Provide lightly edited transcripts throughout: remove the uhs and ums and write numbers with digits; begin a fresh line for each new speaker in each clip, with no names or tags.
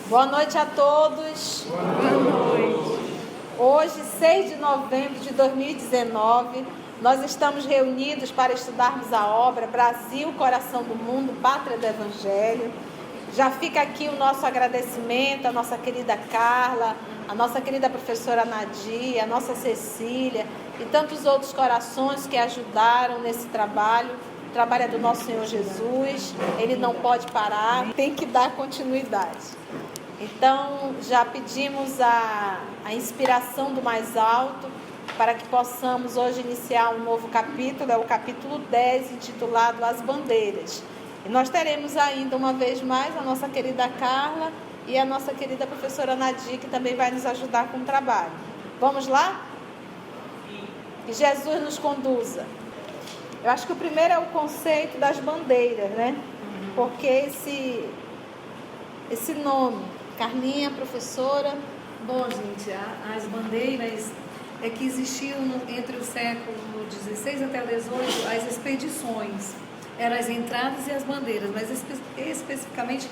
Boa noite a todos.
Boa noite.
Hoje, 6 de novembro de 2019, nós estamos reunidos para estudarmos a obra Brasil, Coração do Mundo, Pátria do Evangelho. Já fica aqui o nosso agradecimento à nossa querida Carla, à nossa querida professora Nadia, à nossa Cecília e tantos outros corações que ajudaram nesse trabalho. O trabalho é do nosso Senhor Jesus, Ele não pode parar, tem que dar continuidade. Então, já pedimos a inspiração do mais alto para que possamos hoje iniciar um novo capítulo, é o capítulo 10, intitulado As Bandeiras. E nós teremos ainda uma vez mais a nossa querida Carla e a nossa querida professora Nadia, que também vai nos ajudar com o trabalho. Vamos lá? Que Jesus nos conduza. Eu acho que o primeiro é o conceito das bandeiras, né? Porque esse nome, Carlinha, professora.
Bom, gente, as bandeiras é que existiam entre o século XVI até o XVIII as expedições. Eram as entradas e as bandeiras, mas especificamente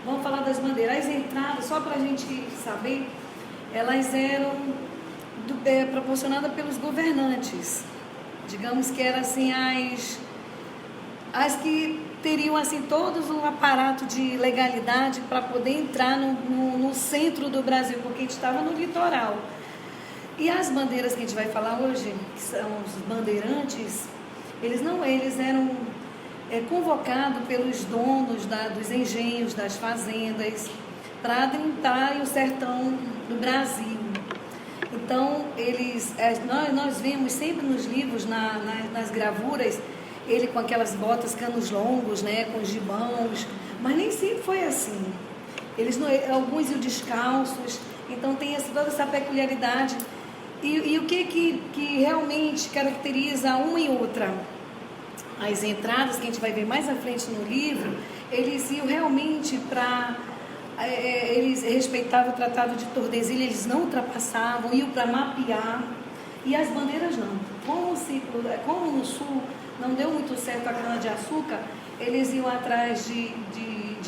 vamos falar das bandeiras. As entradas, só para a gente saber, elas eram proporcionadas pelos governantes. Digamos que eram assim as que teriam assim todos um aparato de legalidade para poder entrar no centro do Brasil, porque a gente estava no litoral. E as bandeiras que a gente vai falar hoje, que são os bandeirantes, eles eram convocados pelos donos dos engenhos, das fazendas, para adentrarem o sertão do Brasil. Então, nós vemos sempre nos livros, nas gravuras, ele com aquelas botas, canos longos, né, com gibãos, mas nem sempre foi assim. Alguns iam descalços, então tem toda essa peculiaridade. E o que realmente caracteriza uma e outra? As entradas, que a gente vai ver mais à frente no livro, eles iam realmente eles respeitavam o Tratado de Tordesilhas, eles não ultrapassavam, iam para mapear, e as bandeiras não. Como no sul não deu muito certo a cana-de-açúcar, eles iam atrás de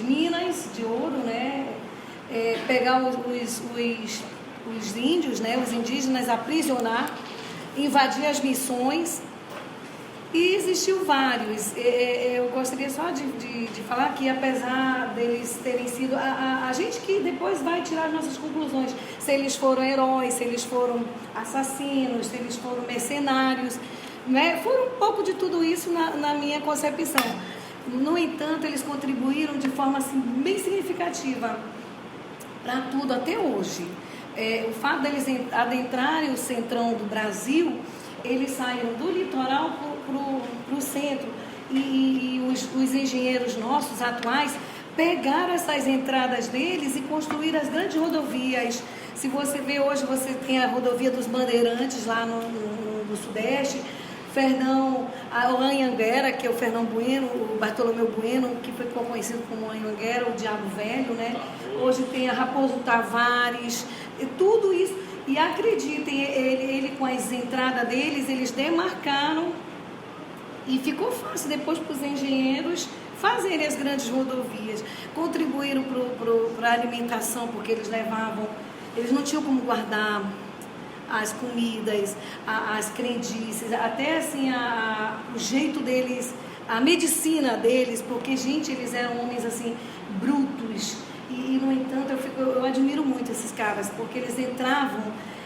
minas, de ouro, né? Pegar os índios, né? Os indígenas, aprisionar, invadir as missões. E existiu vários. Eu gostaria só de falar que, apesar deles terem sido a gente que depois vai tirar as nossas conclusões, se eles foram heróis, se eles foram assassinos, se eles foram mercenários, né? Foram um pouco de tudo isso na minha concepção. No entanto, eles contribuíram de forma assim, bem significativa para tudo até hoje. O fato deles adentrarem o centrão do Brasil, eles saíram do litoral para o centro, e os engenheiros nossos atuais pegaram essas entradas deles e construíram as grandes rodovias. Se você vê hoje, você tem a rodovia dos Bandeirantes lá no Sudeste, o Anhanguera, que é o Fernão Bueno, o Bartolomeu Bueno, que ficou conhecido como Anhanguera, o Diabo Velho, né? Hoje tem a Raposo Tavares, e tudo isso. E acreditem, ele com as entradas deles, eles demarcaram, e ficou fácil depois para os engenheiros fazerem as grandes rodovias. Contribuíram para a alimentação, porque eles não tinham como guardar as comidas, as crendices, até assim o jeito deles, a medicina deles, porque, gente, eles eram homens assim, brutos. E no entanto, eu admiro muito esses caras, porque eles entravam,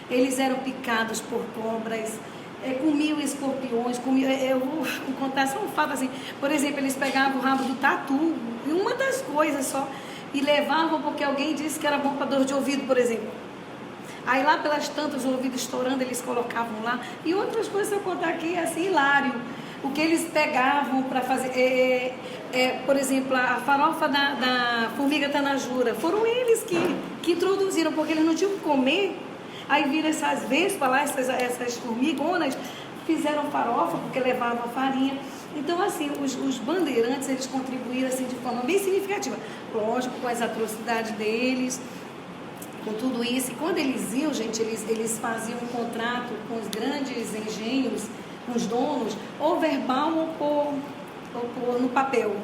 eles eram picados por cobras, comiam escorpiões, eu vou contar só um fato assim, por exemplo, eles pegavam o rabo do tatu, uma das coisas só, e levavam porque alguém disse que era bom para dor de ouvido, por exemplo. Aí lá pelas tantas, o ouvido estourando, eles colocavam lá, e outras coisas, se eu contar aqui, é assim, hilário, o que eles pegavam para fazer, por exemplo, a farofa da formiga tanajura, foram eles que introduziram, porque eles não tinham que comer. Aí viram essas vespas lá, essas formigonas, fizeram farofa, porque levavam farinha. Então, assim, os bandeirantes, eles contribuíram assim, de forma bem significativa. Lógico, com as atrocidades deles, com tudo isso. E quando eles iam, gente, eles faziam um contrato com os grandes engenhos, com os donos, ou verbal ou por no papel.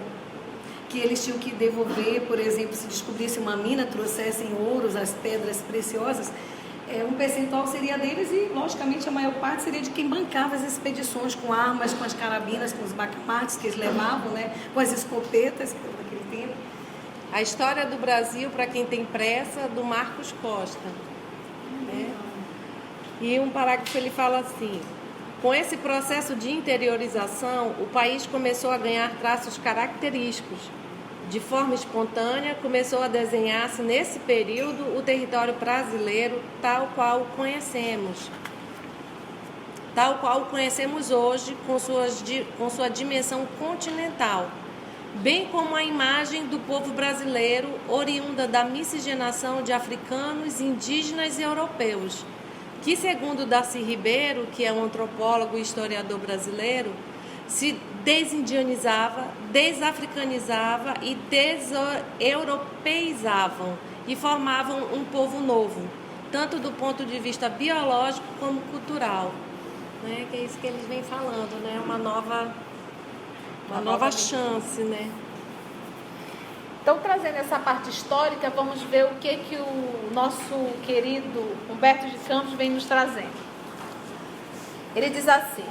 que eles tinham que devolver, por exemplo, se descobrisse uma mina, trouxessem ouros, as pedras preciosas, um percentual seria deles e, logicamente, a maior parte seria de quem bancava as expedições com armas, com as carabinas, com os bacamartes que eles levavam, né, com as escopetas daquele tempo.
A história do Brasil, para quem tem pressa, do Marcos Costa. Né? E um parágrafo ele fala assim: com esse processo de interiorização, o país começou a ganhar traços característicos. De forma espontânea, começou a desenhar-se nesse período o território brasileiro tal qual o conhecemos hoje, com sua dimensão continental, bem como a imagem do povo brasileiro oriunda da miscigenação de africanos, indígenas e europeus, que, segundo Darcy Ribeiro, que é um antropólogo e historiador brasileiro, se desindianizava, desafricanizava e deseuropeizavam e formavam um povo novo, tanto do ponto de vista biológico como cultural. Né? Que é isso que eles vêm falando, né? Uma nova chance, né?
Então, trazendo essa parte histórica, vamos ver o que o nosso querido Humberto de Campos vem nos trazendo. Ele diz assim: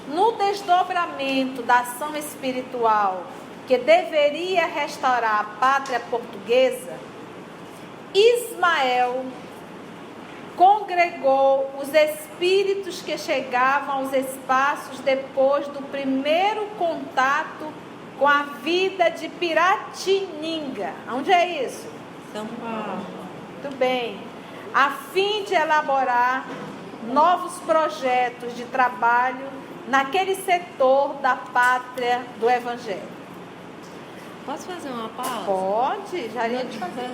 no desdobramento da ação espiritual que deveria restaurar a pátria portuguesa, Ismael congregou os espíritos que chegavam aos espaços depois do primeiro contato com a vida de Piratininga. Onde é isso?
São Paulo.
Muito bem. A fim de elaborar novos projetos de trabalho naquele setor da pátria do Evangelho.
Posso fazer uma pausa?
Pode, já ia te fazer.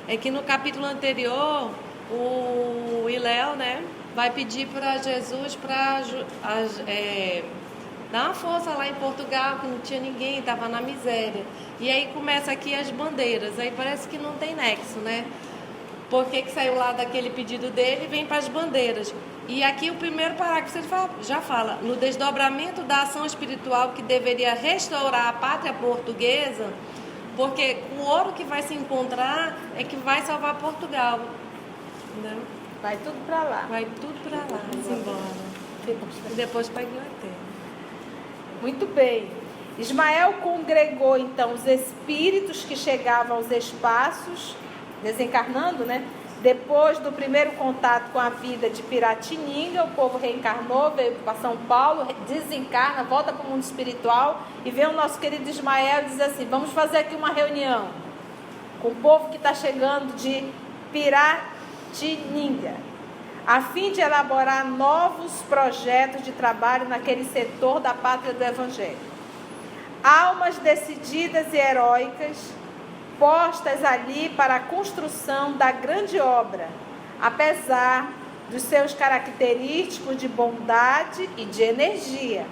É que no capítulo anterior, o Iléu, né, vai pedir para Jesus para dar uma força lá em Portugal, que não tinha ninguém, estava na miséria. E aí começa aqui as bandeiras, aí parece que não tem nexo, né? Por que saiu lá daquele pedido dele e vem para as bandeiras? E aqui o primeiro parágrafo ele já fala, no desdobramento da ação espiritual que deveria restaurar a pátria portuguesa, porque o ouro que vai se encontrar é que vai salvar Portugal. Entendeu?
Vai tudo para lá.
Vai tudo para lá, embora. E depois para a Inglaterra.
Muito bem. Ismael congregou então os espíritos que chegavam aos espaços, desencarnando, né? Depois do primeiro contato com a vida de Piratininga, o povo reencarnou, veio para São Paulo, desencarna, volta para o mundo espiritual e vem o nosso querido Ismael e diz assim: vamos fazer aqui uma reunião com o povo que está chegando de Piratininga, a fim de elaborar novos projetos de trabalho naquele setor da pátria do Evangelho. Almas decididas e heróicas, postas ali para a construção da grande obra, apesar dos seus característicos de bondade e de energia,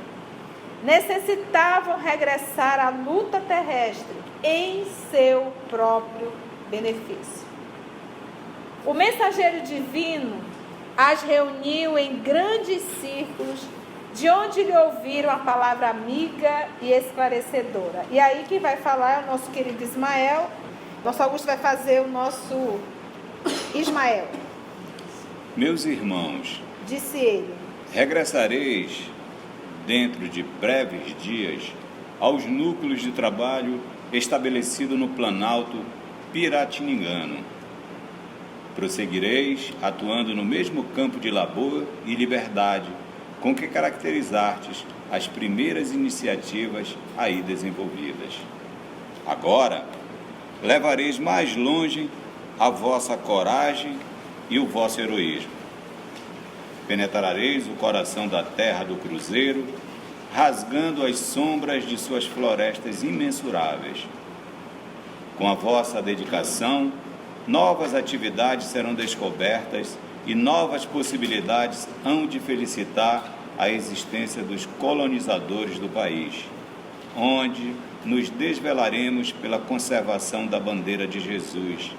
necessitavam regressar à luta terrestre em seu próprio benefício. O mensageiro divino as reuniu em grandes círculos, de onde lhe ouviram a palavra amiga e esclarecedora. E aí quem vai falar é o nosso querido Ismael. Nosso Augusto vai fazer o nosso Ismael.
Meus irmãos,
disse ele,
regressareis dentro de breves dias aos núcleos de trabalho estabelecidos no Planalto Piratiningano. Prosseguireis atuando no mesmo campo de labor e liberdade com que caracterizastes as primeiras iniciativas aí desenvolvidas. Agora, levareis mais longe a vossa coragem e o vosso heroísmo. Penetrareis o coração da terra do cruzeiro, rasgando as sombras de suas florestas imensuráveis. Com a vossa dedicação, novas atividades serão descobertas e novas possibilidades hão de felicitar a existência dos colonizadores do país, onde nos desvelaremos pela conservação da bandeira de Jesus,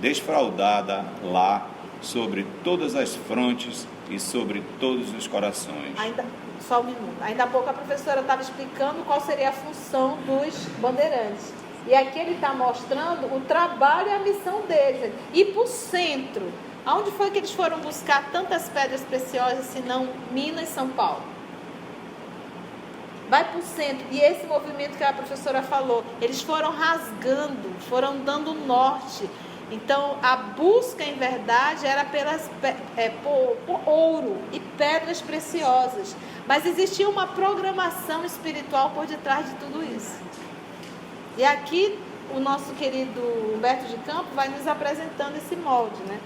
desfraldada lá sobre todas as frontes e sobre todos os corações.
Só um minuto. Ainda há pouco a professora estava explicando qual seria a função dos bandeirantes. E aqui ele está mostrando o trabalho e a missão deles. E para o centro, aonde foi que eles foram buscar tantas pedras preciosas, se não Minas e São Paulo? Vai para o centro. E esse movimento que a professora falou, eles foram rasgando, foram dando norte. Então, a busca, em verdade, era por ouro e pedras preciosas. Mas existia uma programação espiritual por detrás de tudo isso. E aqui, o nosso querido Humberto de Campos vai nos apresentando esse molde, né?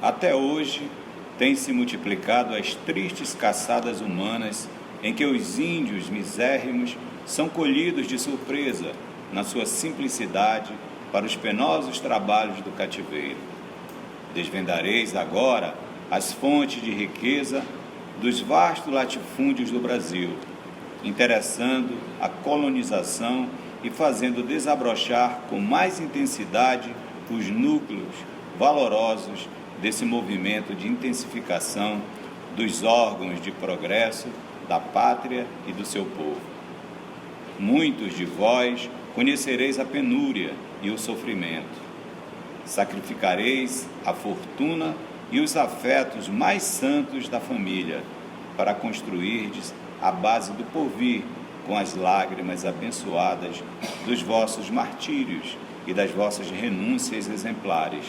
Até hoje, tem se multiplicado as tristes caçadas humanas em que os índios misérrimos são colhidos de surpresa, na sua simplicidade, para os penosos trabalhos do cativeiro. Desvendareis agora as fontes de riqueza dos vastos latifúndios do Brasil, interessando a colonização e fazendo desabrochar com mais intensidade os núcleos valorosos desse movimento de intensificação dos órgãos de progresso da pátria e do seu povo. Muitos de vós conhecereis a penúria e o sofrimento. Sacrificareis a fortuna e os afetos mais santos da família para construirdes a base do porvir com as lágrimas abençoadas dos vossos martírios e das vossas renúncias exemplares.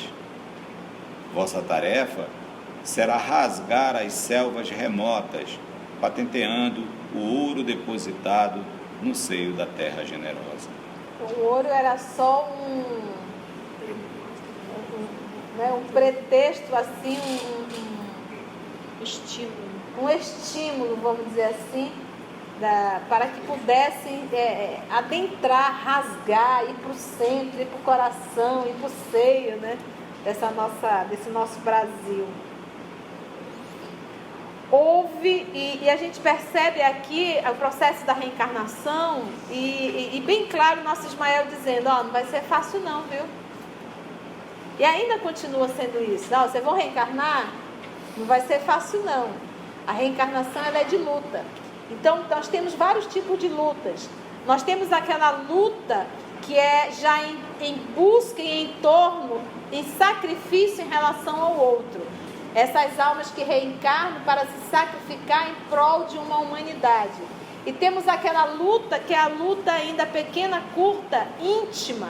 Vossa tarefa será rasgar as selvas remotas, patenteando o ouro depositado no seio da terra generosa.
O ouro era só um pretexto, assim, um estímulo, vamos dizer assim, para que pudessem adentrar, rasgar, ir para o centro, ir para o coração, ir para o seio, né, desse nosso Brasil. Houve, e a gente percebe aqui o processo da reencarnação, e bem claro o nosso Ismael dizendo, não vai ser fácil não, viu? E ainda continua sendo isso. Vocês vão reencarnar? Não vai ser fácil não. A reencarnação ela é de luta. Então nós temos vários tipos de lutas. Nós temos aquela luta que é já em busca e em torno, em sacrifício em relação ao outro. Essas almas que reencarnam para se sacrificar em prol de uma humanidade. E temos aquela luta que é a luta ainda pequena, curta, íntima,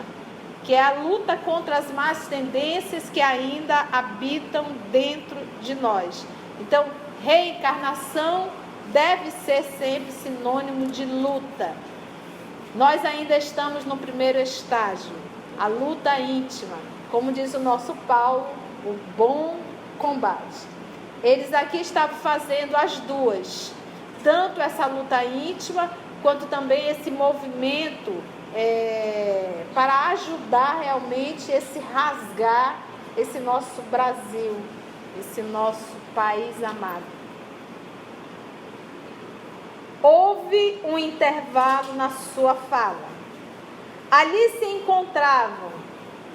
que é a luta contra as más tendências que ainda habitam dentro de nós. Então, reencarnação deve ser sempre sinônimo de luta. Nós ainda estamos no primeiro estágio, a luta íntima, como diz o nosso Paulo, o bom combate. Eles aqui estavam fazendo as duas, tanto essa luta íntima, quanto também esse movimento para ajudar realmente esse rasgar, esse nosso Brasil, esse nosso país amado. Houve um intervalo na sua fala. Ali se encontravam,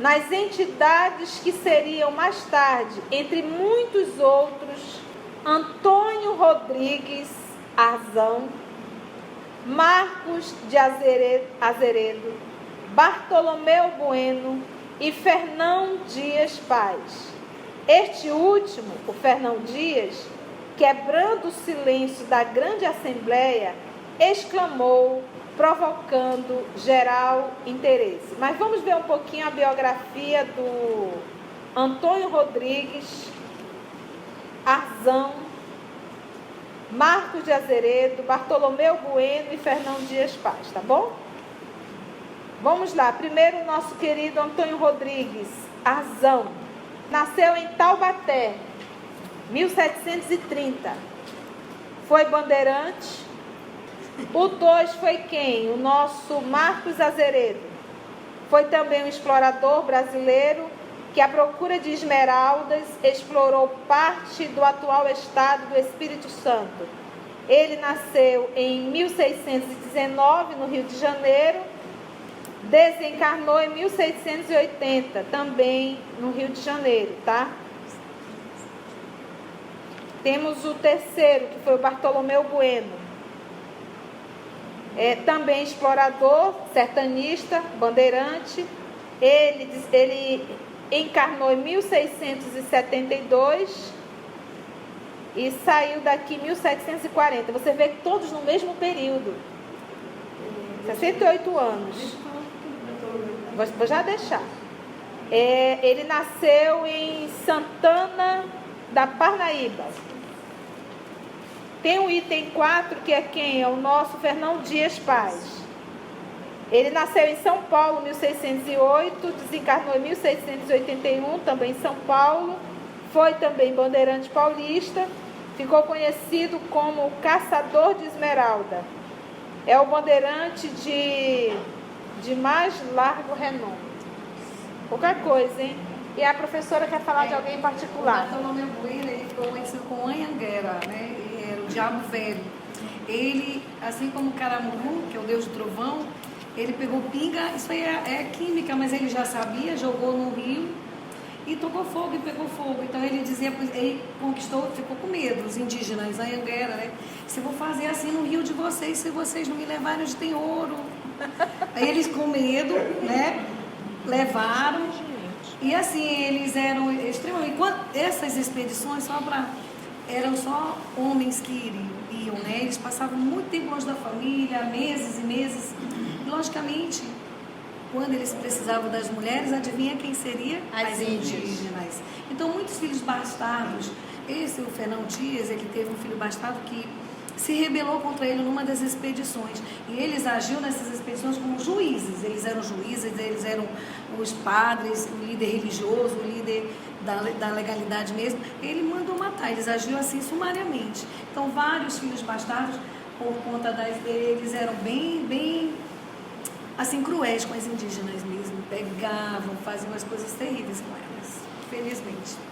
nas entidades que seriam mais tarde, entre muitos outros, Antônio Rodrigues Arzão, Marcos de Azeredo, Bartolomeu Bueno e Fernão Dias Paz. Este último, o Fernão Dias, quebrando o silêncio da grande assembleia, exclamou, provocando geral interesse. Mas vamos ver um pouquinho a biografia do Antônio Rodrigues Arzão, Marcos de Azeredo, Bartolomeu Bueno e Fernão Dias Paz, tá bom? Vamos lá. Primeiro, o nosso querido Antônio Rodrigues Arzão. Nasceu em Taubaté, 1730. Foi bandeirante. O 2 foi quem? O nosso Marcos Azeredo. Foi também um explorador brasileiro que, à procura de esmeraldas, explorou parte do atual estado do Espírito Santo. Ele nasceu em 1619, no Rio de Janeiro. desencarnou em 1680, também no Rio de Janeiro, tá? Temos o terceiro, que foi o Bartolomeu Bueno. Também explorador, sertanista, bandeirante. Ele encarnou em 1672 e saiu daqui em 1740. Você vê que todos no mesmo período. 68 anos. Vou já deixar. Ele nasceu em Santana da Parnaíba. Tem o item 4, que é quem? É o nosso Fernão Dias Paz. Ele nasceu em São Paulo, 1608, desencarnou em 1681, também em São Paulo. Foi também bandeirante paulista. Ficou conhecido como o Caçador de Esmeralda. É o bandeirante de mais largo renome. Pouca coisa, hein? E a professora quer falar de alguém em particular.
O Bartolomeu Bueno, ele ficou conhecido como Anhanguera, né? Ele era o diabo velho. Ele, assim como Caramuru, que é o deus do trovão, ele pegou pinga, isso aí é química, mas ele já sabia, jogou no rio e tocou fogo e pegou fogo. Então ele dizia, ele conquistou, ficou com medo, os indígenas, Anhanguera, né? Se eu vou fazer assim no rio de vocês, se vocês não me levarem onde tem ouro. Aí eles com medo, né? Levaram. E assim, eles eram extremamente... Essas expedições eram só homens que iam, né? Eles passavam muito tempo longe da família, meses e meses. E, logicamente, quando eles precisavam das mulheres, adivinha quem seria? As indígenas. Então, muitos filhos bastardos. O Fernão Dias, ele teve um filho bastardo que se rebelou contra ele numa das expedições. E eles agiam nessas expedições como juízes. Eles eram juízes, eles eram os padres, o líder religioso, o líder da legalidade mesmo. Ele mandou matar, eles agiam assim sumariamente. Então, vários filhos bastardos, por conta eles eram bem assim, cruéis com as indígenas mesmo. Pegavam, faziam as coisas terríveis com elas, felizmente.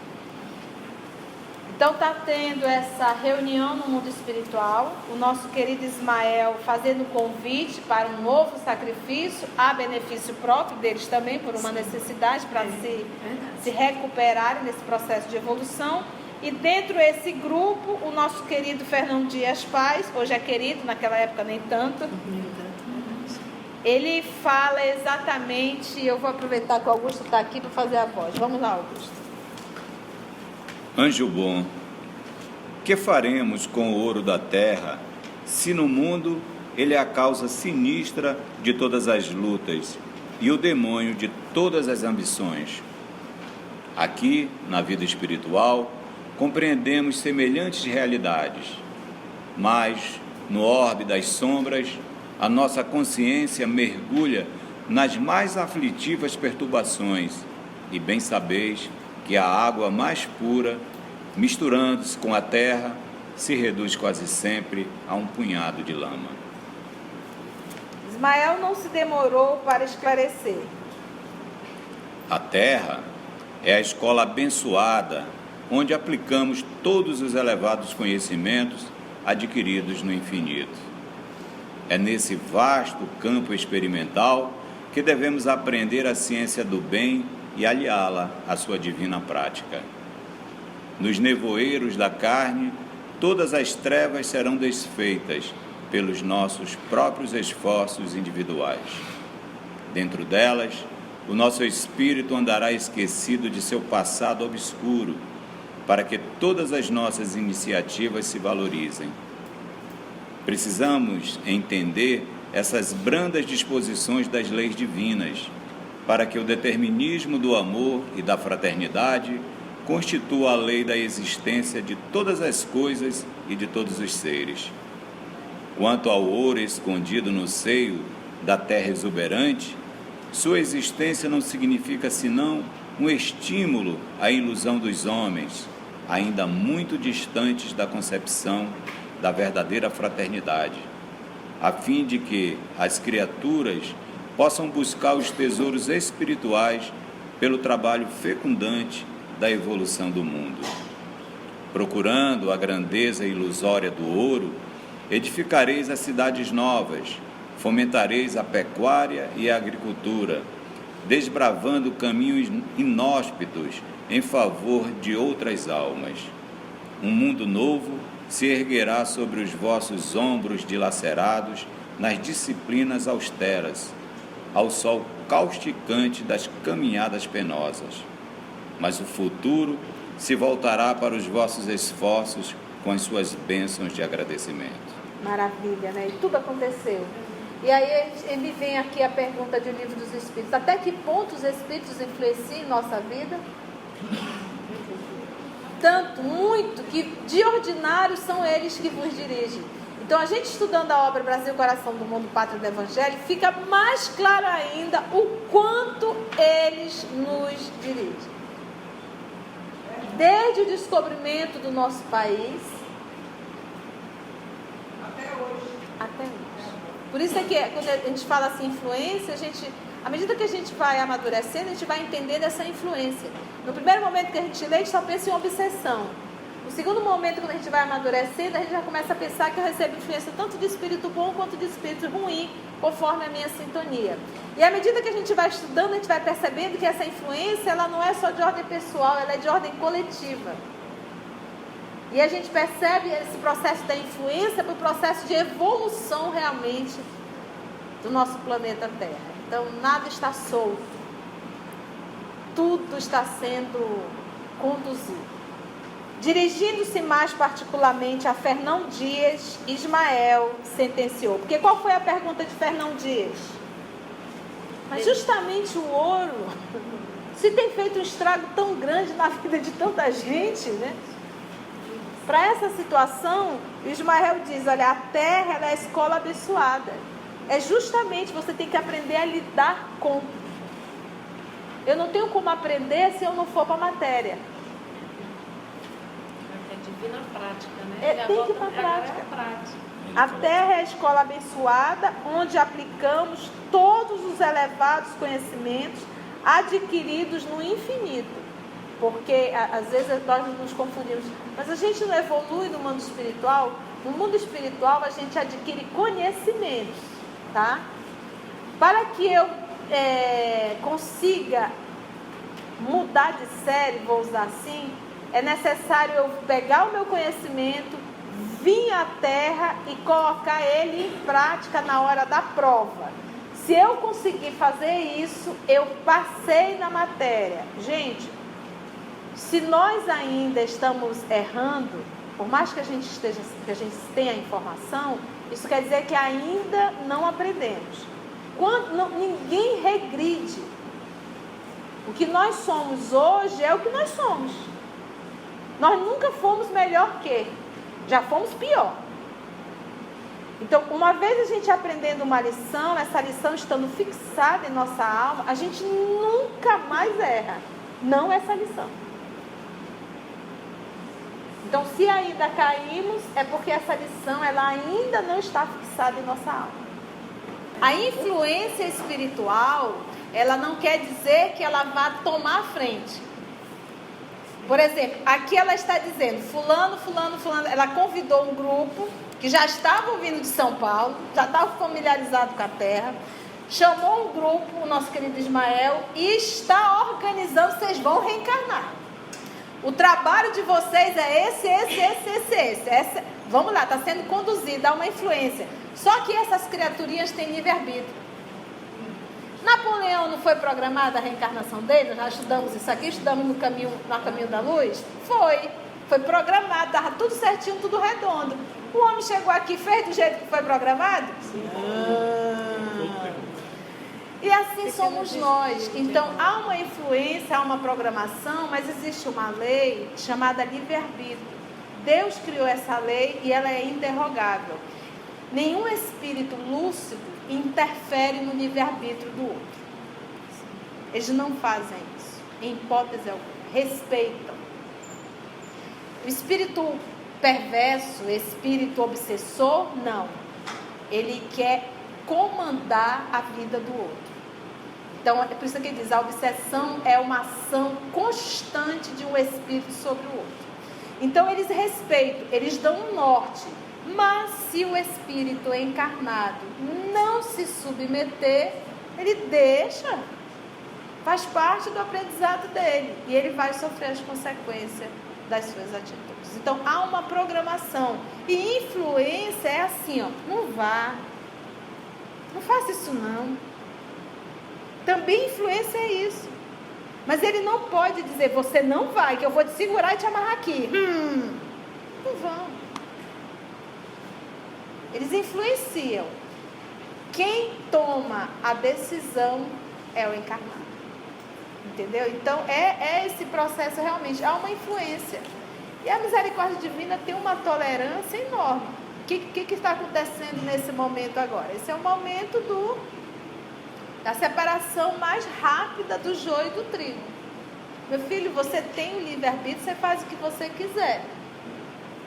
Então está tendo essa reunião no mundo espiritual, o nosso querido Ismael fazendo convite para um novo sacrifício, a benefício próprio deles também, por uma necessidade para se recuperarem nesse processo de evolução. E dentro desse grupo, o nosso querido Fernão Dias Paz, hoje é querido, naquela época nem tanto, ele fala exatamente, eu vou aproveitar que o Augusto está aqui para fazer a voz. Vamos lá, Augusto.
Anjo bom, que faremos com o ouro da terra, se no mundo ele é a causa sinistra de todas as lutas e o demônio de todas as ambições? Aqui, na vida espiritual, compreendemos semelhantes realidades, mas, no orbe das sombras, a nossa consciência mergulha nas mais aflitivas perturbações, e bem sabeis que a água mais pura, misturando-se com a terra, se reduz quase sempre a um punhado de lama.
Ismael não se demorou para esclarecer.
A terra é a escola abençoada, onde aplicamos todos os elevados conhecimentos adquiridos no infinito. É nesse vasto campo experimental que devemos aprender a ciência do bem e aliá-la à sua divina prática. Nos nevoeiros da carne, todas as trevas serão desfeitas pelos nossos próprios esforços individuais. Dentro delas, o nosso espírito andará esquecido de seu passado obscuro, para que todas as nossas iniciativas se valorizem. Precisamos entender essas brandas disposições das leis divinas, para que o determinismo do amor e da fraternidade constitua a lei da existência de todas as coisas e de todos os seres. Quanto ao ouro escondido no seio da terra exuberante, sua existência não significa senão um estímulo à ilusão dos homens, ainda muito distantes da concepção da verdadeira fraternidade, a fim de que as criaturas possam buscar os tesouros espirituais pelo trabalho fecundante da evolução do mundo. Procurando a grandeza ilusória do ouro, edificareis as cidades novas, Fomentareis a pecuária e a agricultura, desbravando caminhos inóspitos em favor de outras almas. Um mundo novo se erguerá sobre os vossos ombros dilacerados nas disciplinas austeras, ao sol causticante das caminhadas penosas. Mas o futuro se voltará para os vossos esforços com as suas bênçãos de agradecimento.
Maravilha, né? E tudo aconteceu. E aí me vem aqui a pergunta de O Livro dos Espíritos. Até que ponto os Espíritos influenciam em nossa vida? Tanto, muito, que de ordinário são eles que vos dirigem. Então, a gente estudando a obra Brasil, Coração do Mundo, Pátria do Evangelho, fica mais claro ainda o quanto eles nos dirigem. Desde o descobrimento do nosso país até hoje. Por isso é que quando a gente fala assim, influência, à medida que a gente vai amadurecendo, a gente vai entendendo essa influência. No primeiro momento que a gente lê, a gente só pensa em obsessão. No segundo momento, quando a gente vai amadurecendo, a gente já começa a pensar que eu recebo influência tanto de espírito bom quanto de espírito ruim, conforme a minha sintonia. E à medida que a gente vai estudando, a gente vai percebendo que essa influência, ela não é só de ordem pessoal, ela é de ordem coletiva. E a gente percebe esse processo da influência para o processo de evolução realmente do nosso planeta Terra. Então, nada está solto. Tudo está sendo conduzido. Dirigindo-se mais particularmente a Fernão Dias, Ismael sentenciou. Porque qual foi a pergunta de Fernão Dias? Mas justamente o ouro, se tem feito um estrago tão grande na vida de tanta gente, né? Para essa situação, Ismael diz, olha, a terra ela é a escola abençoada. É justamente, você tem que aprender a lidar com. Eu não tenho como aprender se eu não for para a matéria.
É divina prática, né?
Tem que ir para a prática. A terra é a escola abençoada, onde aplicamos todos os elevados conhecimentos adquiridos no infinito. Porque às vezes nós nos confundimos. Mas a gente não evolui no mundo espiritual. No mundo espiritual a gente adquire conhecimentos, tá? Para que eu consiga mudar de série, vou usar assim, é necessário eu pegar o meu conhecimento, vir à Terra e colocar ele em prática na hora da prova. Se eu conseguir fazer isso, eu passei na matéria. Gente, se nós ainda estamos errando, por mais que a gente tenha informação, isso quer dizer que ainda não aprendemos. Ninguém regride. O que nós somos hoje é o que nós somos. Nós nunca fomos melhor que, já fomos pior. Então, uma vez a gente aprendendo uma lição, essa lição estando fixada em nossa alma, a gente nunca mais erra. Não essa lição. Então, se ainda caímos, é porque essa lição ela ainda não está fixada em nossa alma. A influência espiritual, ela não quer dizer que ela vá tomar a frente. Por exemplo, aqui ela está dizendo, fulano, ela convidou um grupo que já estava vindo de São Paulo, já estava familiarizado com a terra, chamou um grupo, o nosso querido Ismael, e está organizando, vocês vão reencarnar. O trabalho de vocês é esse. Vamos lá, está sendo conduzido, há uma influência. Só que essas criaturinhas têm livre-arbítrio. Napoleão não foi programada a reencarnação dele? Nós já estudamos isso aqui, estudamos no caminho da luz? Foi programado, estava tudo certinho, tudo redondo. O homem chegou aqui, fez do jeito que foi programado? E assim somos nós. Então, há uma influência, há uma programação, mas existe uma lei chamada livre-arbítrio. Deus criou essa lei e ela é interrogável. Nenhum espírito lúcido interfere no livre-arbítrio do outro. Eles não fazem isso, em hipótese alguma. Respeitam. O espírito perverso, o espírito obsessor, não. Ele quer comandar a vida do outro. Então, é por isso que ele diz, a obsessão é uma ação constante de um espírito sobre o outro. Então, eles respeitam, eles dão um norte. Mas se o espírito encarnado não se submeter, ele deixa, faz parte do aprendizado dele, e ele vai sofrer as consequências das suas atitudes. Então há uma programação, e influência é assim, ó, não vá, não faça isso não. Também influência é isso. Mas ele não pode dizer, você não vai, que eu vou te segurar e te amarrar aqui. Não vão. Eles influenciam. Quem toma a decisão é o encarnado. Entendeu? Então é esse processo realmente, há uma influência. E a misericórdia divina tem uma tolerância enorme. O que está acontecendo nesse momento agora? Esse é o momento da separação mais rápida do joio e do trigo. Meu filho, você tem o livre-arbítrio, você faz o que você quiser.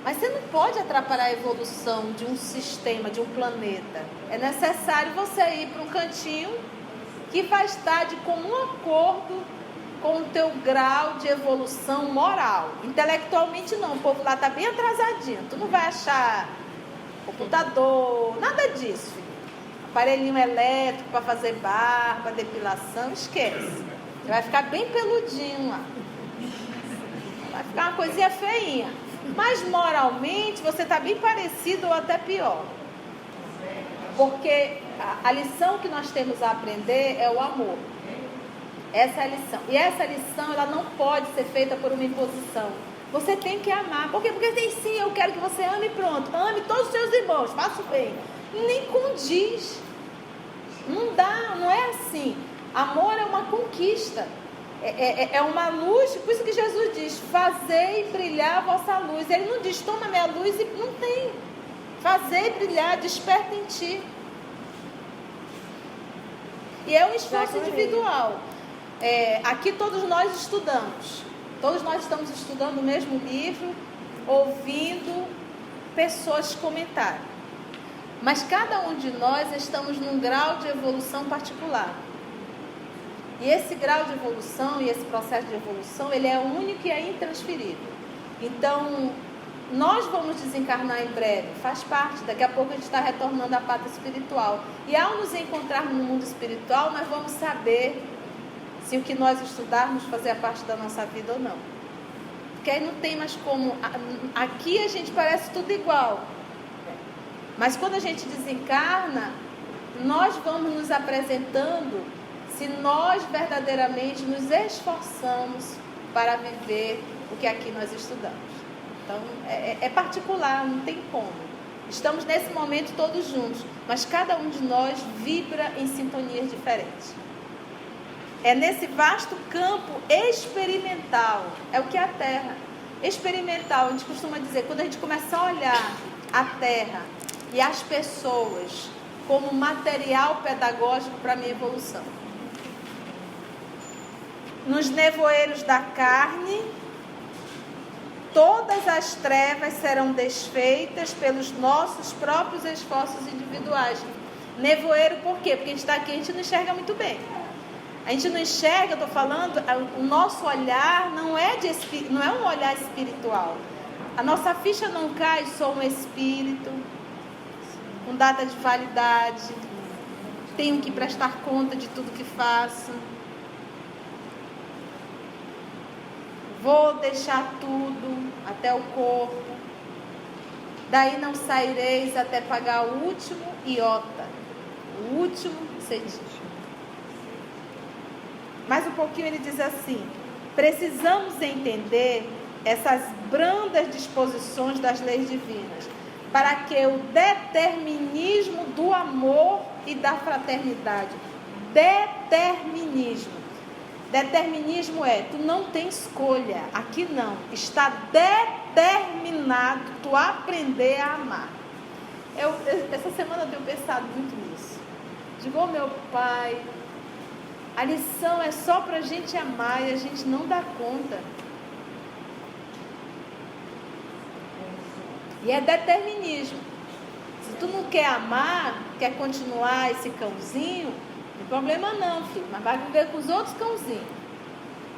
Mas você não pode atrapalhar a evolução de um sistema, de um planeta. É necessário você ir para um cantinho que vai estar de comum acordo com o teu grau de evolução moral. Intelectualmente não, o povo lá está bem atrasadinho. Tu não vai achar computador, nada disso, filho. Aparelhinho elétrico para fazer barba, depilação, esquece. Você vai ficar bem peludinho lá. Vai ficar uma coisinha feinha. Mas moralmente você está bem parecido ou até pior. Porque a lição que nós temos a aprender é o amor. Essa é a lição. E essa lição, ela não pode ser feita por uma imposição. Você tem que amar. Por quê? Porque tem sim, eu quero que você ame e pronto. Ame todos os seus irmãos, faça o bem. Nem condiz. Não dá, não é assim. Amor é uma conquista. É uma luz, por isso que Jesus diz, fazei brilhar a vossa luz. Ele não diz, toma minha luz, e não tem. Fazei brilhar, desperta em ti. E é um esforço individual. Aqui todos nós estudamos. Todos nós estamos estudando o mesmo livro, ouvindo pessoas comentarem. Mas cada um de nós estamos num grau de evolução particular. E esse grau de evolução e esse processo de evolução, ele é único e é intransferível. Então, nós vamos desencarnar em breve, faz parte. Daqui a pouco a gente está retornando à pátria espiritual. E ao nos encontrarmos no mundo espiritual, nós vamos saber se o que nós estudarmos fazia parte da nossa vida ou não. Porque aí não tem mais como... Aqui a gente parece tudo igual. Mas quando a gente desencarna, nós vamos nos apresentando se nós verdadeiramente nos esforçamos para viver o que aqui nós estudamos. Então, é particular, não tem como. Estamos nesse momento todos juntos, mas cada um de nós vibra em sintonias diferentes. É nesse vasto campo experimental, é o que é a Terra. Experimental, a gente costuma dizer, quando a gente começa a olhar a Terra e as pessoas como material pedagógico para a minha evolução. Nos nevoeiros da carne, todas as trevas serão desfeitas pelos nossos próprios esforços individuais. Nevoeiro por quê? Porque a gente está aqui e a gente não enxerga muito bem. A gente não enxerga, eu estou falando, o nosso olhar não é um olhar espiritual. A nossa ficha não cai, sou um espírito, com data de validade, tenho que prestar conta de tudo que faço. Vou deixar tudo, até o corpo. Daí não saireis até pagar o último iota, o último centímetro. Mais um pouquinho ele diz assim: precisamos entender essas brandas disposições das leis divinas, para que o determinismo do amor e da fraternidade, determinismo é, tu não tem escolha, aqui não, está determinado tu aprender a amar. Essa semana eu tenho pensado muito nisso. Digo, meu pai, a lição é só para a gente amar e a gente não dá conta. E é determinismo. Se tu não quer amar, quer continuar esse cãozinho, não tem problema não, filho, mas vai viver com os outros cãozinhos.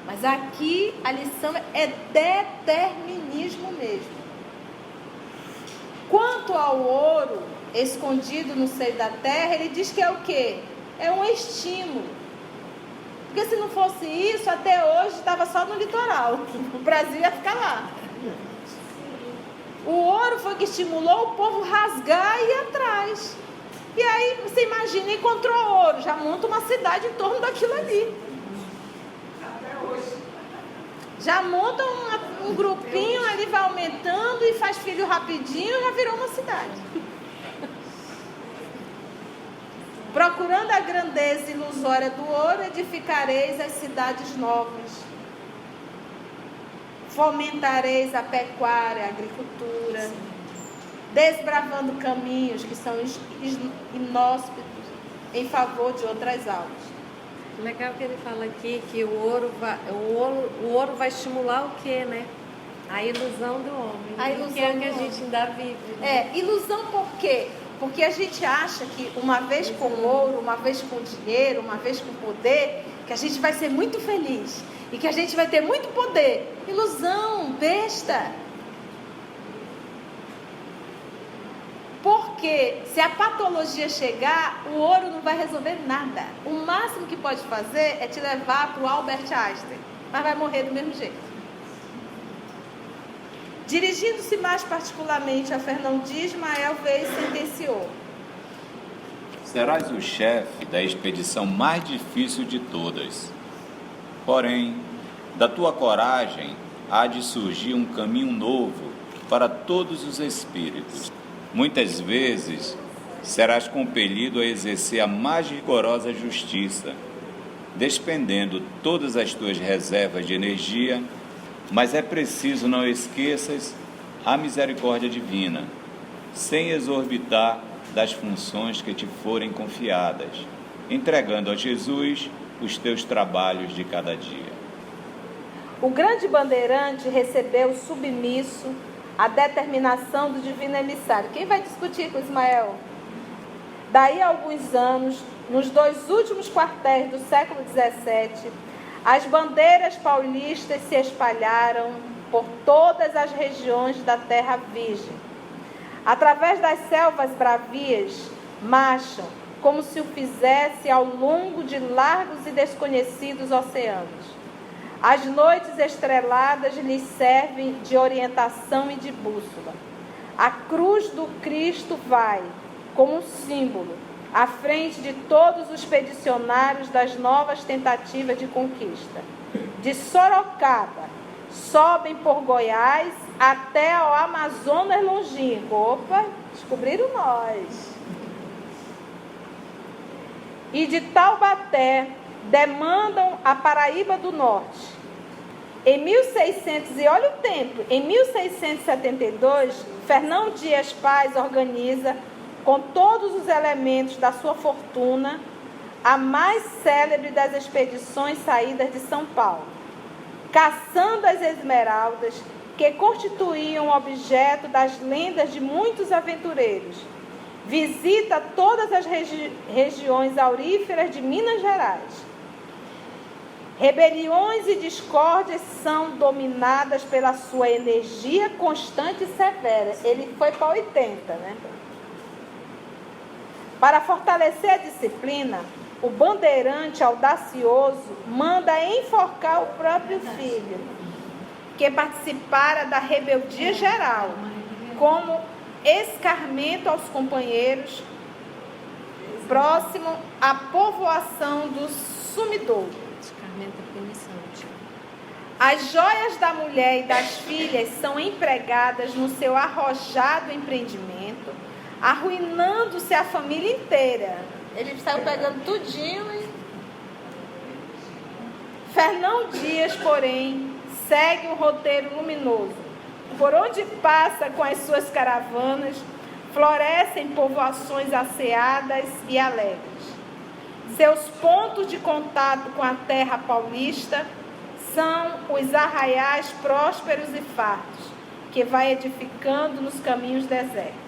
Mas aqui a lição é determinismo mesmo. Quanto ao ouro escondido no seio da terra, ele diz que é o quê? É um estímulo. Porque se não fosse isso, até hoje estava só no litoral. O Brasil ia ficar lá. O ouro foi que estimulou o povo rasgar e ir atrás. E aí, você imagina, encontrou ouro, já monta uma cidade em torno daquilo ali. Já monta um grupinho, ali vai aumentando e faz filho rapidinho, já virou uma cidade. Procurando a grandeza ilusória do ouro, edificareis as cidades novas. Fomentareis a pecuária, a agricultura, desbravando caminhos que são inóspitos em favor de outras almas.
Legal que ele fala aqui que o ouro vai estimular o quê, né? A ilusão do homem.
A ilusão
que é o que a
do
gente ainda vive. Né?
Ilusão por quê? Porque a gente acha que uma vez com ouro, uma vez com dinheiro, uma vez com poder, que a gente vai ser muito feliz e que a gente vai ter muito poder. Ilusão, besta. Porque se a patologia chegar, o ouro não vai resolver nada. O máximo que pode fazer é te levar para o Albert Einstein, mas vai morrer do mesmo jeito. Dirigindo-se mais particularmente a Fernão Dias, Ismael veio e sentenciou:
serás o chefe da expedição mais difícil de todas. Porém, da tua coragem há de surgir um caminho novo para todos os espíritos. Muitas vezes serás compelido a exercer a mais rigorosa justiça, despendendo todas as tuas reservas de energia, mas é preciso não esqueças a misericórdia divina, sem exorbitar das funções que te forem confiadas, entregando a Jesus os teus trabalhos de cada dia.
O grande bandeirante recebeu submisso a determinação do divino emissário. Quem vai discutir com Ismael? Daí a alguns anos, nos 2 últimos quartéis do século XVII, as bandeiras paulistas se espalharam por todas as regiões da terra virgem. Através das selvas bravias, marcham como se o fizesse ao longo de largos e desconhecidos oceanos. As noites estreladas lhes servem de orientação e de bússola. A cruz do Cristo vai, como um símbolo, à frente de todos os expedicionários das novas tentativas de conquista. De Sorocaba, sobem por Goiás até ao Amazonas longínquo. Opa, descobriram nós. E de Taubaté, demandam a Paraíba do Norte. Em 1600, e olha o tempo, em 1672, Fernão Dias Paz organiza, com todos os elementos da sua fortuna, a mais célebre das expedições saídas de São Paulo, caçando as esmeraldas que constituíam objeto das lendas de muitos aventureiros. Visita todas as regiões auríferas de Minas Gerais. Rebeliões e discórdias são dominadas pela sua energia constante e severa. Ele foi para 80, né? Para fortalecer a disciplina, o bandeirante audacioso manda enforcar o próprio filho, que participara da rebeldia geral, como escarmento aos companheiros, próximo à povoação do Sumidouro. As joias da mulher e das filhas são empregadas no seu arrojado empreendimento, arruinando-se a família inteira. Ele saiu pegando tudinho e... Fernão Dias, porém, segue um roteiro luminoso. Por onde passa com as suas caravanas, florescem povoações asseadas e alegres. Seus pontos de contato com a terra paulista são os arraiais prósperos e fartos, que vai edificando nos caminhos desertos.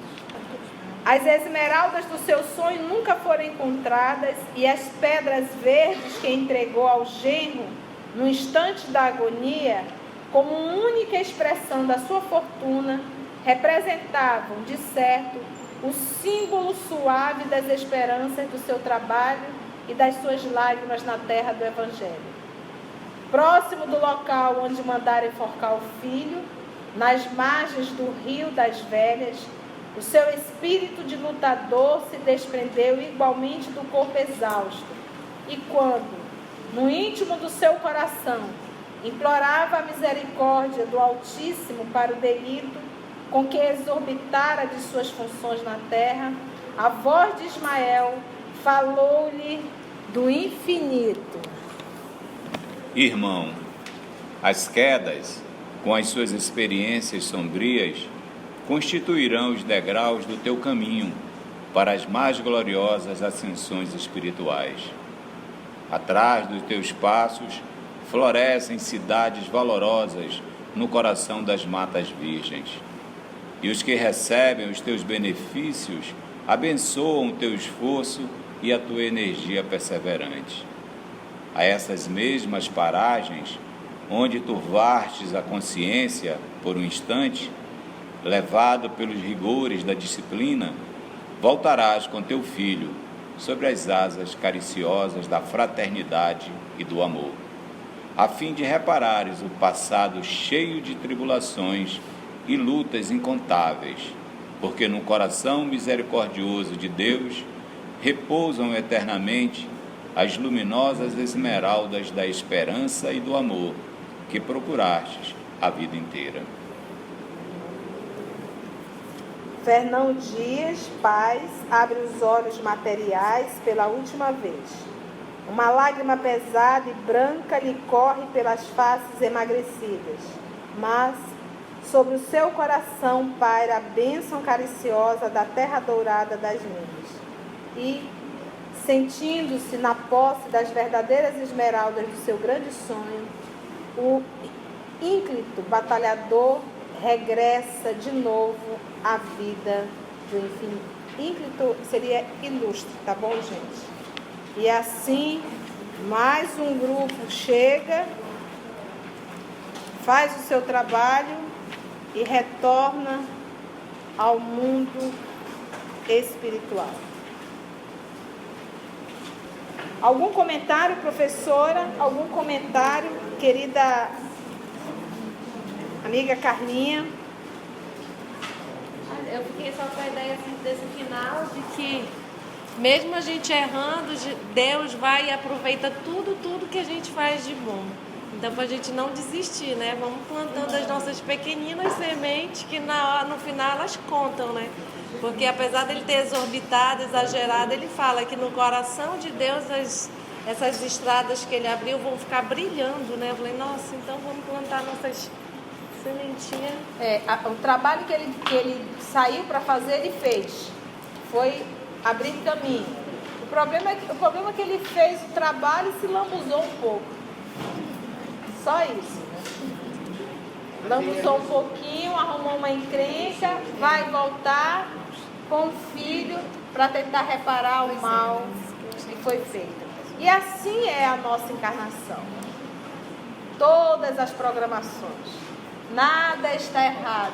As esmeraldas do seu sonho nunca foram encontradas e as pedras verdes que entregou ao genro no instante da agonia, como única expressão da sua fortuna, representavam, de certo, o símbolo suave das esperanças do seu trabalho e das suas lágrimas na terra do Evangelho. Próximo do local onde mandara enforcar o filho, nas margens do Rio das Velhas, o seu espírito de lutador se desprendeu igualmente do corpo exausto. E quando, no íntimo do seu coração, implorava a misericórdia do Altíssimo para o delito com que exorbitara de suas funções na terra, a voz de Ismael falou-lhe do infinito.
Irmão, as quedas, com as suas experiências sombrias, constituirão os degraus do teu caminho para as mais gloriosas ascensões espirituais. Atrás dos teus passos florescem cidades valorosas no coração das matas virgens. E os que recebem os teus benefícios abençoam o teu esforço e a tua energia perseverante. A essas mesmas paragens, onde turvastes a consciência por um instante, levado pelos rigores da disciplina, voltarás com teu filho sobre as asas cariciosas da fraternidade e do amor, a fim de reparares o passado cheio de tribulações e lutas incontáveis, porque no coração misericordioso de Deus repousam eternamente as luminosas esmeraldas da esperança e do amor que procurastes a vida inteira.
Fernão Dias, Paz, abre os olhos materiais pela última vez. Uma lágrima pesada e branca lhe corre pelas faces emagrecidas, mas sobre o seu coração paira a bênção cariciosa da terra dourada das nuvens. E, sentindo-se na posse das verdadeiras esmeraldas do seu grande sonho, o ínclito batalhador regressa de novo à vida do infinito. Ínclito seria ilustre, tá bom, gente? E assim, mais um grupo chega, faz o seu trabalho e retorna ao mundo espiritual. Algum comentário, professora? Algum comentário, querida amiga Carlinha?
Eu fiquei só com a ideia assim, desse final de que mesmo a gente errando, Deus vai e aproveita tudo que a gente faz de bom. Então, para a gente não desistir, né? Vamos plantando as nossas pequeninas sementes que no final elas contam, né? Porque apesar dele ter exorbitado, exagerado, ele fala que no coração de Deus essas estradas que ele abriu vão ficar brilhando, né? Eu falei, nossa, então vamos plantar nossas sementinhas.
O trabalho que ele saiu para fazer, ele fez. Foi abrir caminho. O problema é que ele fez o trabalho e se lambuzou um pouco. Só isso. Lambuzou um pouquinho, arrumou uma encrenca, vai voltar com o filho para tentar reparar o mal que foi feito. E assim é a nossa encarnação. Todas as programações. Nada está errado.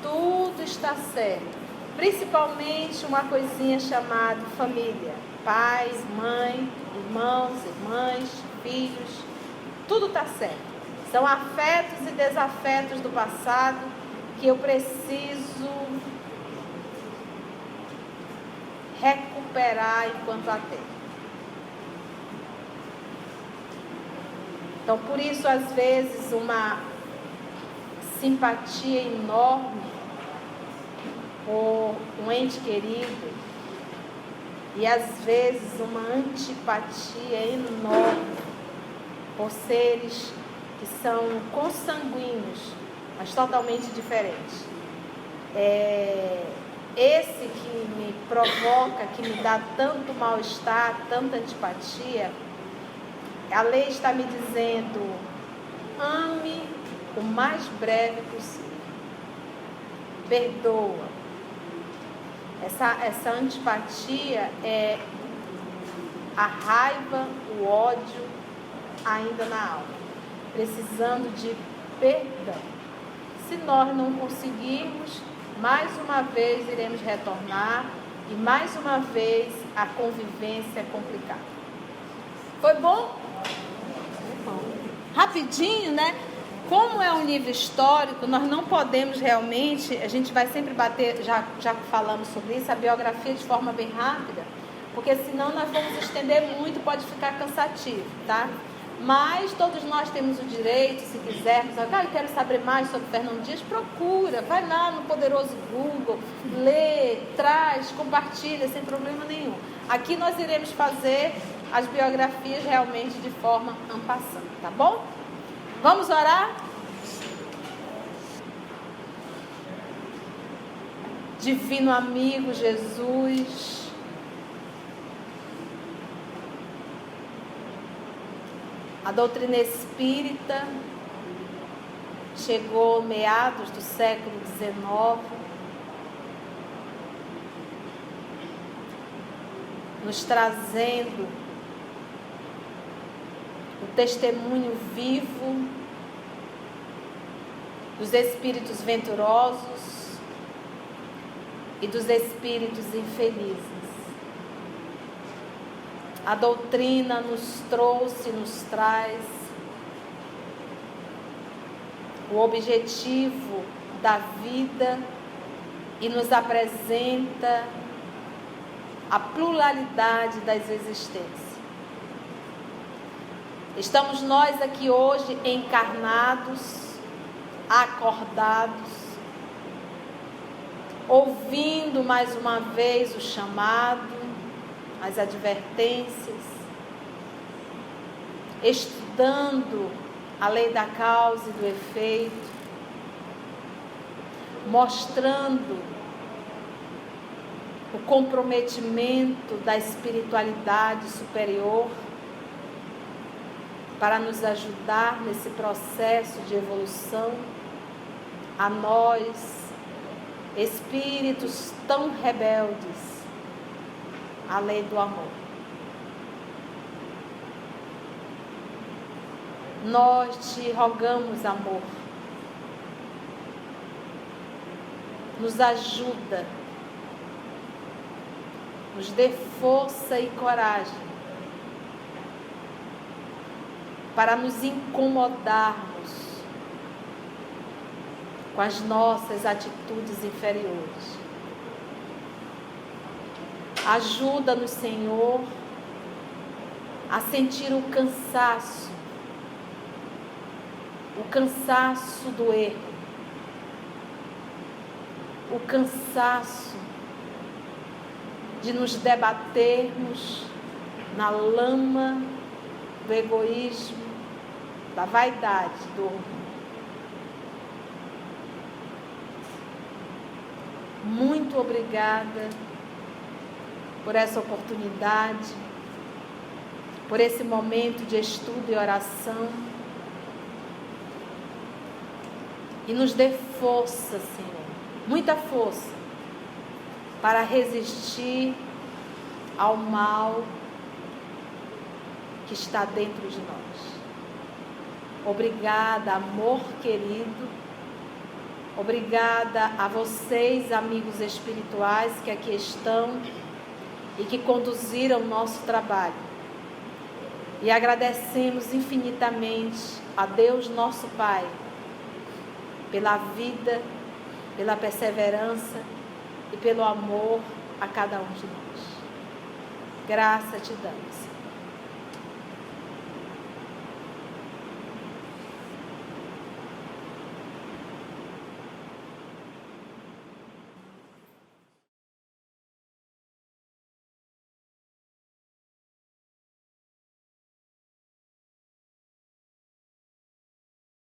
Tudo está certo. Principalmente uma coisinha chamada família. Pai, mãe, irmãos, irmãs, filhos. Tudo está certo. São afetos e desafetos do passado que eu preciso recuperar enquanto há tempo. Então, por isso, às vezes, uma simpatia enorme por um ente querido e, às vezes, uma antipatia enorme por seres que são consanguíneos, mas totalmente diferentes. Esse que me provoca, que me dá tanto mal-estar, tanta antipatia, a lei está me dizendo: ame o mais breve possível. Perdoa. Essa antipatia é a raiva, o ódio ainda na alma, precisando de perdão. Se nós não conseguirmos, mais uma vez iremos retornar e mais uma vez a convivência é complicada. Foi bom? Rapidinho, né? Como é um livro histórico, nós não podemos realmente, a gente vai sempre bater, já falamos sobre isso, a biografia de forma bem rápida, porque senão nós vamos estender muito, pode ficar cansativo, tá? Mas todos nós temos o direito, se quisermos, eu quero saber mais sobre Fernando Dias, procura, vai lá no poderoso Google, lê, traz, compartilha, sem problema nenhum. Aqui nós iremos fazer as biografias realmente de forma en passant, tá bom? Vamos orar? Divino amigo Jesus, a doutrina espírita chegou meados do século XIX, nos trazendo o testemunho vivo dos espíritos venturosos e dos espíritos infelizes. A doutrina nos trouxe, nos traz o objetivo da vida e nos apresenta a pluralidade das existências. Estamos nós aqui hoje encarnados, acordados, ouvindo mais uma vez o chamado, as advertências, estudando a lei da causa e do efeito, mostrando o comprometimento da espiritualidade superior para nos ajudar nesse processo de evolução, a nós, espíritos tão rebeldes à lei do amor. Nós te rogamos, amor, nos ajuda, nos dê força e coragem para nos incomodarmos com as nossas atitudes inferiores. Ajuda-nos, Senhor, a sentir o cansaço do erro, o cansaço de nos debatermos na lama do egoísmo, da vaidade, do orgulho. Muito obrigada por essa oportunidade, por esse momento de estudo e oração. E nos dê força, Senhor, muita força, para resistir ao mal que está dentro de nós. Obrigada, amor querido. Obrigada a vocês, amigos espirituais que aqui estão e que conduziram o nosso trabalho. E agradecemos infinitamente a Deus, nosso Pai, pela vida, pela perseverança e pelo amor a cada um de nós. Graça te damos.